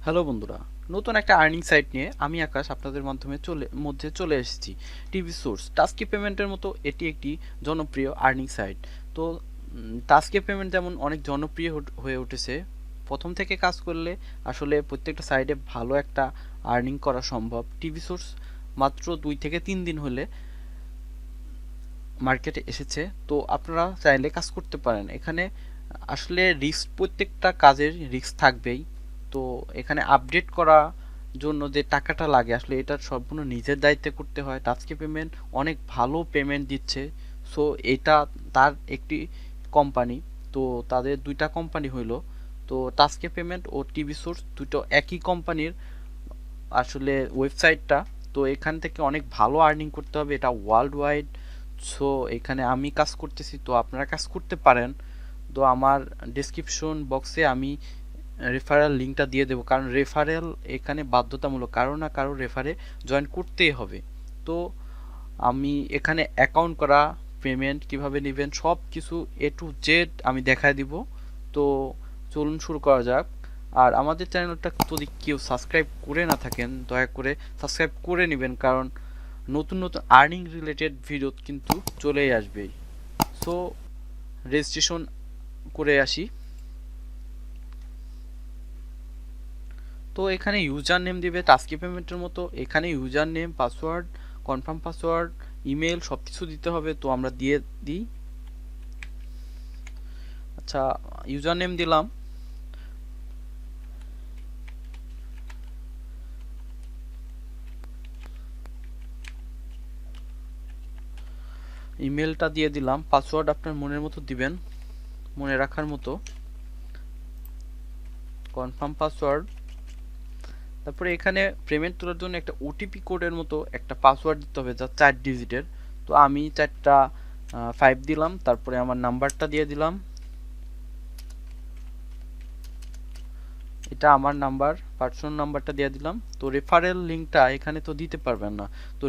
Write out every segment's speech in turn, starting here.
Hello বন্ধুরা, নতুন একটা আর্নিং সাইট নিয়ে আমি আকাশ আপনাদের মধ্যে চলে এসেছি। টিভি সোর্স টাস্কি পেমেন্টের মতো এটি একটি জনপ্রিয় আর্নিং সাইট। তো টাস্কি পেমেন্ট যেমন অনেক জনপ্রিয় হয়ে উঠেছে, প্রথম থেকে কাজ করলে আসলে প্রত্যেকটা সাইডে ভালো একটা আর্নিং করা সম্ভব। টিভি সোর্স মাত্র 2 থেকে 3 দিন হলে মার্কেটে এসেছে, তো আপনারা চাইলে কাজ করতে পারেন। এখানে আসলে রিস্ক, প্রত্যেকটা কাজের রিস্ক থাকবেই। তো এখানে আপডেট করা জন্য যে টাকাটা লাগে আসলে এটা সম্পূর্ণ নিজের দায়িত্বে করতে হয়। টাস্কি পেমেন্ট অনেক ভালো পেমেন্ট দিচ্ছে। সো এটা তার একটি কোম্পানি। তো তাদের দুইটা কোম্পানি হইলো, তো টাস্কি পেমেন্ট ও টিভি সোর্স দুটো একই কোম্পানির আসলে ওয়েবসাইটটা। তো এখান থেকে অনেক ভালো আর্নিং করতে হবে, এটা ওয়ার্ল্ড ওয়াইড। সো এখানে আমি কাজ করতেছি, তো আপনারা কাজ করতে পারেন। তো আমার ডেসক্রিপশন বক্সে আমি রেফারেল লিঙ্কটা দিয়ে দেবো, কারণ রেফারেল এখানে বাধ্যতামূলক, কারো না কারো রেফারে জয়েন করতেই হবে। তো আমি এখানে অ্যাকাউন্ট করা, পেমেন্ট কিভাবে নেবেন সব কিছু এ টু জেড আমি দেখায় দিব। তো চলুন শুরু করা যাক। আর আমাদের চ্যানেলটা যদি কেউ সাবস্ক্রাইব করে না থাকেন দয়া করে সাবস্ক্রাইব করে নেবেন, কারণ নতুন নতুন আর্নিং রিলেটেড ভিডিও কিন্তু চলেই আসবে। সো রেজিস্ট্রেশন করে আসি। তো এখানে ইউজার নেম দিবে টাস্কি পেমেন্টের মতো। এখানে user name, password, confirm password, email সব কিছু দিতে হবে, তো আমরা দিয়ে দিই। আচ্ছা, ইউজার নেম দিলাম। ইমেলটা দিয়ে দিলাম। পাসওয়ার্ড আপনার মনের মতো দিবেন, মনে রাখার মতো। Confirm password. তারপরে এখানে পেমেন্ট তোলার জন্য একটা ওটিপি কোডের মতো একটা পাসওয়ার্ড দিতে হবে, যা 4 ডিজিটের। তো আমি 4টা 5 দিলাম, তারপরে আমার নাম্বারটা দিয়ে দিলাম। এটা আমার নাম্বার, পার্সোনাল নাম্বারটা দিয়ে দিলাম। তো রেফারেল লিঙ্কটা এখানে তো দিতে পারবেন না, তো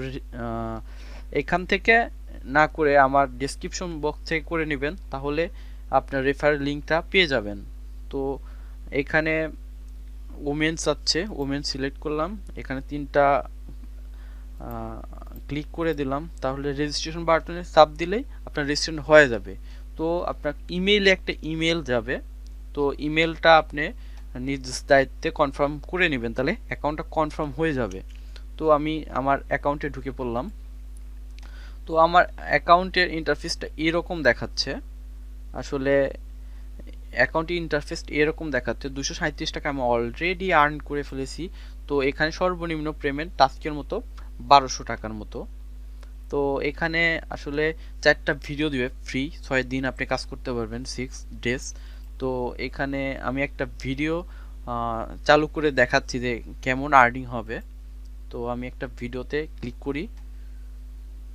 এখান থেকে না করে আমার ডেসক্রিপশন বক্স থেকে করে নেবেন, তাহলে আপনার রেফারেল লিঙ্কটা পেয়ে যাবেন। তো এখানে ওমেন্স আছে, ওমেন্স সিলেক্ট করলাম, এখানে 3টা ক্লিক করে দিলাম, তাহলে রেজিস্ট্রেশন বাটনে চাপ দিলেই আপনার রেজিস্ট্রেশন হয়ে যাবে। তো আপনার ইমেইলে একটা ইমেল যাবে, তো ইমেলটা আপনি নিজ দায়িত্বে কনফার্ম করে নেবেন, তাহলে অ্যাকাউন্টটা কনফার্ম হয়ে যাবে। তো আমি আমার অ্যাকাউন্টে ঢুকে পড়লাম। তো আমার অ্যাকাউন্টের ইন্টারফেসটা এরকম দেখাচ্ছে। আসলে অ্যাকাউন্টের ইন্টারফেস এরকম দেখাচ্ছে। 237 টাকা আমি অলরেডি আর্ন করে ফেলেছি। তো এখানে সর্বনিম্ন পেমেন্ট টাস্কের মতো 1200 টাকার মতো। তো এখানে আসলে 4টা ভিডিও দিবে ফ্রি, 6 দিন আপনি কাজ করতে পারবেন, 6 ডেজ। তো এখানে আমি একটা ভিডিও চালু করে দেখাচ্ছি যে কেমন আর্নিং হবে। তো আমি একটা ভিডিওতে ক্লিক করি।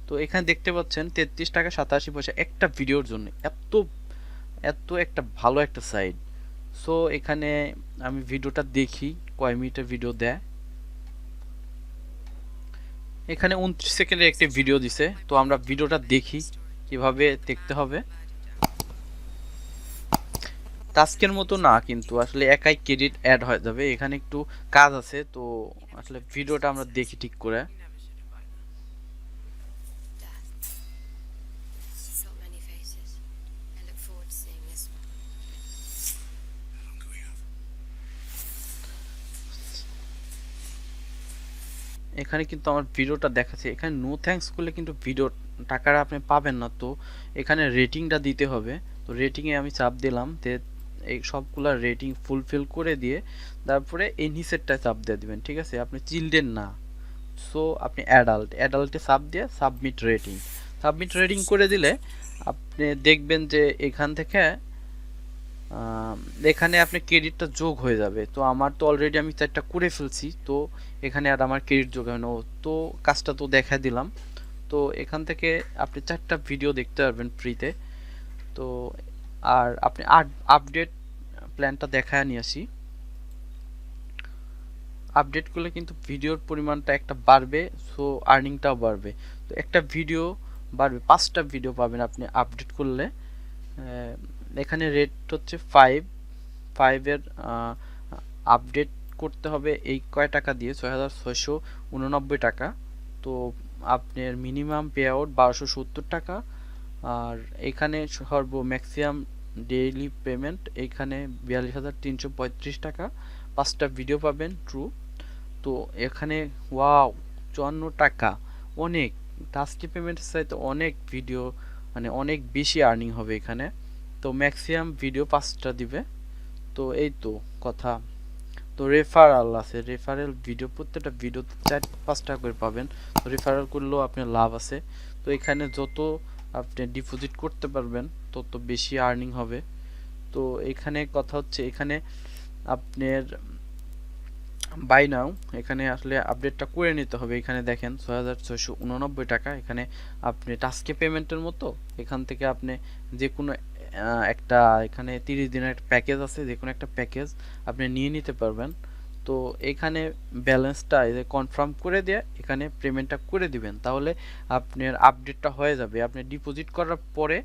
তো এখানে দেখতে পাচ্ছেন 33 টাকা 87 পয়সা একটা ভিডিওর জন্য। এত এত একটা ভালো একটা সাইট। সো এখানে আমি ভিডিওটা দেখি কয় মিনিটের ভিডিও দেয়। এখানে 29 সেকেন্ডের একটি ভিডিও দিছে, তো আমরা ভিডিওটা দেখি কিভাবে দেখতে হবে। টাস্কের মতো না, কিন্তু আসলে একাই ক্রেডিট অ্যাড হয়ে যাবে, এখানে একটু কাজ আছে। তো আসলে ভিডিওটা আমরা দেখি ঠিক করে। এখানে কিন্তু আমার ভিডিওটা দেখাচ্ছে, এখানে নো থ্যাঙ্কস করলে কিন্তু ভিডিও টাকাটা আপনি পাবেন না। তো এখানে রেটিংটা দিতে হবে, তো রেটিংয়ে আমি চাপ দিলাম। এই সবগুলা রেটিং ফুলফিল করে দিয়ে তারপরে এই নিচেরটায় চাপ দিয়ে দিবেন, ঠিক আছে? আপনি চিলড্রেন না, সো আপনি অ্যাডাল্টে চাপ দিয়ে সাবমিট রেটিং করে দিলে আপনি দেখবেন যে এখান থেকে এখানে আপনি ক্রেডিটটা যোগ হয়ে যাবে। তো আমার তো অলরেডি আমি 4টা করে ফেলছি, তো এখানে আর আমার ক্রেডিট যোগ হয় না। তো কাজটা তো দেখা দিলাম। তো এখান থেকে আপনি 4টা ভিডিও দেখতে পারবেন ফ্রিতে। তো আর আপনি আপডেট প্ল্যানটা দেখায় নিয়ে আসি। আপডেট করলে কিন্তু ভিডিওর পরিমাণটা একটা বাড়বে, সো আর্নিংটাও বাড়বে। তো একটা ভিডিও বাড়বে, 5টা ভিডিও পাবেন আপনি আপডেট করলে। এখানে রেট হচ্ছে 5 এর আপডেট করতে হবে এই কয় টাকা দিয়ে 6,689 টাকা। তো আপনার মিনিমাম পে আউট 1270 টাকা। আর এখানে ম্যাক্সিমাম ডেইলি পেমেন্ট এখানে 42,335 টাকা। 5টা ভিডিও পাবেন ট্রু। তো এখানে ওয়াও 54 টাকা, অনেক টাস্কি পেমেন্টের চাইতে অনেক ভিডিও মানে অনেক বেশি আর্নিং হবে এখানে। তো ম্যাক্সিমাম ভিডিও 5টা দিবে। তো এই তো কথা। তো রেফারাল আছে, রেফারেল ভিডিও প্রত্যেকটা ভিডিও 4-5 টাকা করে পাবেন। তো রেফারেল করলেও আপনার লাভ আছে। তো এখানে যত আপনি ডিপোজিট করতে পারবেন তত বেশি আর্নিং হবে। তো এখানে কথা হচ্ছে এখানে আপনার বাই নাও এখানে আসলে আপডেটটা করে নিতে হবে। এখানে দেখেন 6,689 টাকা। এখানে আপনি টাস্কে পেমেন্টের মতো এখান থেকে আপনি যে কোনো একটা এখানে 30 দিনের একটা প্যাকেজ আছে, যে কোনো একটা প্যাকেজ আপনি নিয়ে নিতে পারবেন। তো এখানে ব্যালেন্সটা এই যে কনফার্ম করে দিয়ে এখানে পেমেন্টটা করে দিবেন, তাহলে আপনার আপডেটটা হয়ে যাবে। আপনি ডিপোজিট করার পরে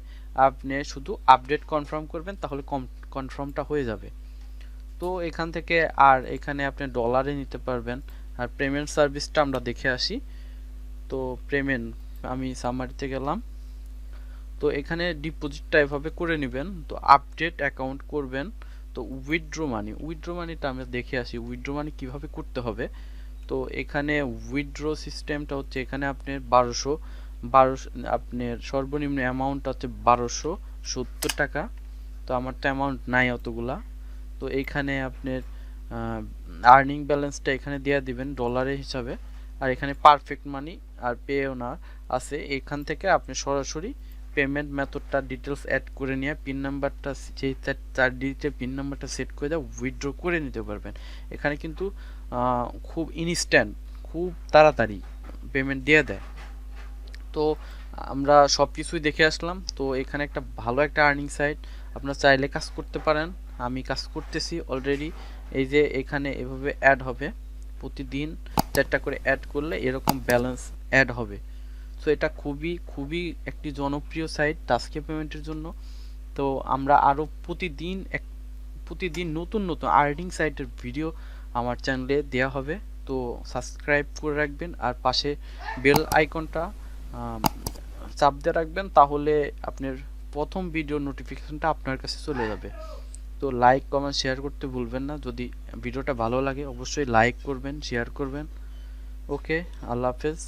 আপনি শুধু আপডেট কনফার্ম করবেন, তাহলে কনফার্মটা হয়ে যাবে। তো এখান থেকে আর এখানে আপনি ডলারে নিতে পারবেন। আর পেমেন্ট সার্ভিসটা আমরা দেখে আসি। তো পেমেন্ট আমি সামারিতে গেলাম। তো এখানে ডিপোজিটটা এভাবে করে নেবেন। তো আপডেট অ্যাকাউন্ট করবেন। তো উইথড্র মানিটা আমরা দেখে আসি উইথড্র মানি কিভাবে করতে হবে। তো এখানে উইথড্র সিস্টেমটা হচ্ছে এখানে আপনার 1200 আপনার সর্বনিম্ন অ্যামাউন্ট হচ্ছে 1270 টাকা। তো আমার তো অ্যামাউন্ট নাই অতগুলা। তো এইখানে আপনার আর্নিং ব্যালেন্সটা এখানে দিয়ে দিবেন ডলারের হিসাবে। আর এখানে পারফেক্ট মানি আর পে ওনার আছে, এখান থেকে আপনি সরাসরি পেমেন্ট মেথডটা ডিটেলস অ্যাড করে নিয়ে পিন নাম্বারটা যেই 4 ডিজিটের পিন নাম্বারটা সেট করে দেওয়া উইথড্র করে নিতে পারবেন। এখানে কিন্তু খুব ইনস্ট্যান্ট, খুব তাড়াতাড়ি পেমেন্ট দিয়ে দেয়। তো আমরা সব কিছুই দেখে আসলাম। তো এখানে একটা ভালো একটা আর্নিং সাইট, আপনারা চাইলে কাজ করতে পারেন। আমি কাজ করতেছি অলরেডি। এই যে এখানে এভাবে অ্যাড হবে, প্রতিদিন 4টা করে অ্যাড করলে এরকম ব্যালেন্স অ্যাড হবে। তো এটা খুবই খুবই একটি জনপ্রিয় সাইট টাস্কে পেমেন্টের জন্য। তো আমরা আরও প্রতিদিন নতুন নতুন আর্নিং সাইটের ভিডিও আমার চ্যানেলে দেওয়া হবে। তো সাবস্ক্রাইব করে রাখবেন আর পাশে বেল আইকনটা চাপ দিয়ে রাখবেন, তাহলে আপনার প্রথম ভিডিও নোটিফিকেশনটা আপনার কাছে চলে যাবে। তো লাইক কমেন্ট শেয়ার করতে ভুলবেন না। যদি ভিডিওটা ভালো লাগে অবশ্যই লাইক করবেন, শেয়ার করবেন। ওকে, আল্লাহ হাফেজ।